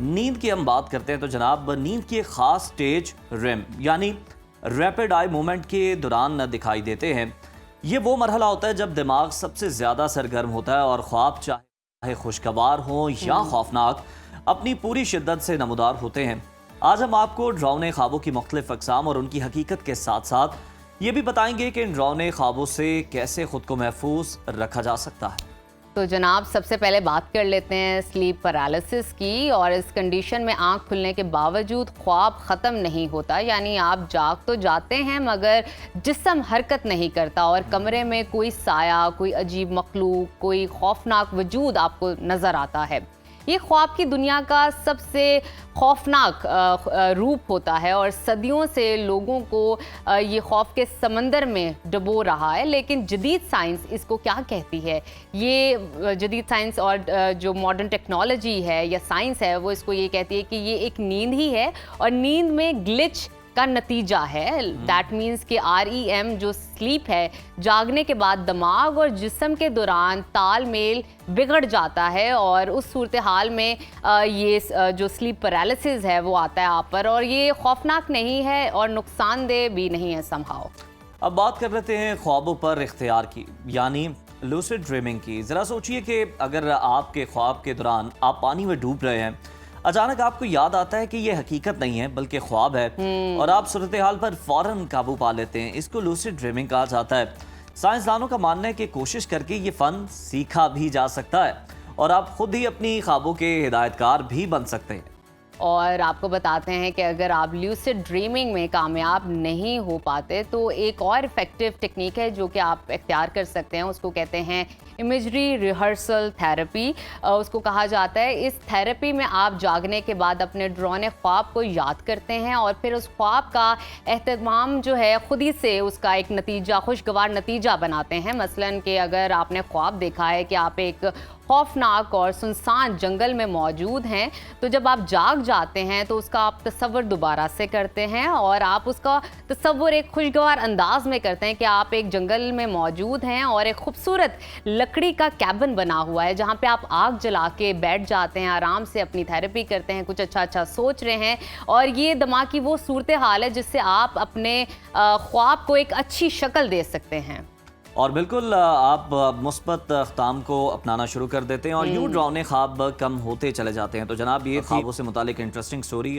نیند کی ہم بات کرتے ہیں تو جناب نیند کی ایک خاص سٹیج REM یعنی ریپڈ آئی مومنٹ کے دوران دکھائی دیتے ہیں۔ یہ وہ مرحلہ ہوتا ہے جب دماغ سب سے زیادہ سرگرم ہوتا ہے اور خواب چاہے خوشگوار ہوں یا خوفناک اپنی پوری شدت سے نمودار ہوتے ہیں۔ آج ہم آپ کو ڈراؤنے خوابوں کی مختلف اقسام اور ان کی حقیقت کے ساتھ ساتھ یہ بھی بتائیں گے کہ ان ڈراؤنے خوابوں سے کیسے خود کو محفوظ رکھا جا سکتا ہے۔ تو جناب سب سے پہلے بات کر لیتے ہیں سلیپ پیرالسس کی، اور اس کنڈیشن میں آنکھ کھلنے کے باوجود خواب ختم نہیں ہوتا، یعنی آپ جاگ تو جاتے ہیں مگر جسم حرکت نہیں کرتا اور کمرے میں کوئی سایہ، کوئی عجیب مخلوق، کوئی خوفناک وجود آپ کو نظر آتا ہے۔ یہ خواب کی دنیا کا سب سے خوفناک روپ ہوتا ہے اور صدیوں سے لوگوں کو یہ خوف کے سمندر میں ڈبو رہا ہے۔ لیکن جدید سائنس اس کو کیا کہتی ہے؟ یہ جدید سائنس اور جو ماڈرن ٹیکنالوجی ہے یا سائنس ہے وہ اس کو یہ کہتی ہے کہ یہ ایک نیند ہی ہے اور نیند میں گلچ کا نتیجہ ہے۔ دیٹ مینس کہ REM جو سلیپ ہے، جاگنے کے بعد دماغ اور جسم کے دوران تال میل بگڑ جاتا ہے اور اس صورتحال میں یہ جو سلیپ پیرالسس ہے وہ آتا ہے آپ پر، اور یہ خوفناک نہیں ہے اور نقصان دہ بھی نہیں ہے سمہاؤ۔ اب بات کر لیتے ہیں خوابوں پر اختیار کی، یعنی لوسڈ ڈریمنگ کی۔ ذرا سوچئے کہ اگر آپ کے خواب کے دوران آپ پانی میں ڈوب رہے ہیں، اچانک آپ کو یاد آتا ہے کہ یہ حقیقت نہیں ہے بلکہ خواب ہے، اور آپ صورتحال پر فوراً قابو پا لیتے ہیں، اس کو لوسڈ ڈریمنگ کہا جاتا ہے۔ سائنسدانوں کا ماننا ہے کہ کوشش کر کے یہ فن سیکھا بھی جا سکتا ہے اور آپ خود ہی اپنی خوابوں کے ہدایت کار بھی بن سکتے ہیں۔ اور آپ کو بتاتے ہیں کہ اگر آپ لیوسڈ ڈریمنگ میں کامیاب نہیں ہو پاتے تو ایک اور افیکٹو ٹیکنیک ہے جو کہ آپ اختیار کر سکتے ہیں، اس کو کہتے ہیں امیجری ریہرسل تھیراپی، اس کو کہا جاتا ہے۔ اس تھیراپی میں آپ جاگنے کے بعد اپنے ڈراؤنے خواب کو یاد کرتے ہیں اور پھر اس خواب کا اہتمام جو ہے خود ہی سے اس کا ایک نتیجہ، خوشگوار نتیجہ بناتے ہیں۔ مثلاً کہ اگر آپ نے خواب دیکھا ہے کہ آپ ایک خوفناک اور سنسان جنگل میں موجود ہیں، تو جب آپ جاگ جاتے ہیں تو اس کا آپ تصور دوبارہ سے کرتے ہیں اور آپ اس کا تصور ایک خوشگوار انداز میں کرتے ہیں کہ آپ ایک جنگل میں موجود ہیں اور ایک خوبصورت لکڑی کا کیبن بنا ہوا ہے جہاں پہ آپ آگ جلا کے بیٹھ جاتے ہیں، آرام سے اپنی تھیراپی کرتے ہیں، کچھ اچھا سوچ رہے ہیں، اور یہ دماغ کی وہ صورتحال ہے جس سے آپ اپنے خواب کو ایک اچھی شکل دے سکتے ہیں۔ اور بالکل آپ مثبت اختتام کو اپنانا شروع کر دیتے ہیں اور یوں ڈراؤنے خواب کم ہوتے چلے جاتے ہیں۔ تو جناب یہ خوابوں سے متعلق انٹرسٹنگ سٹوری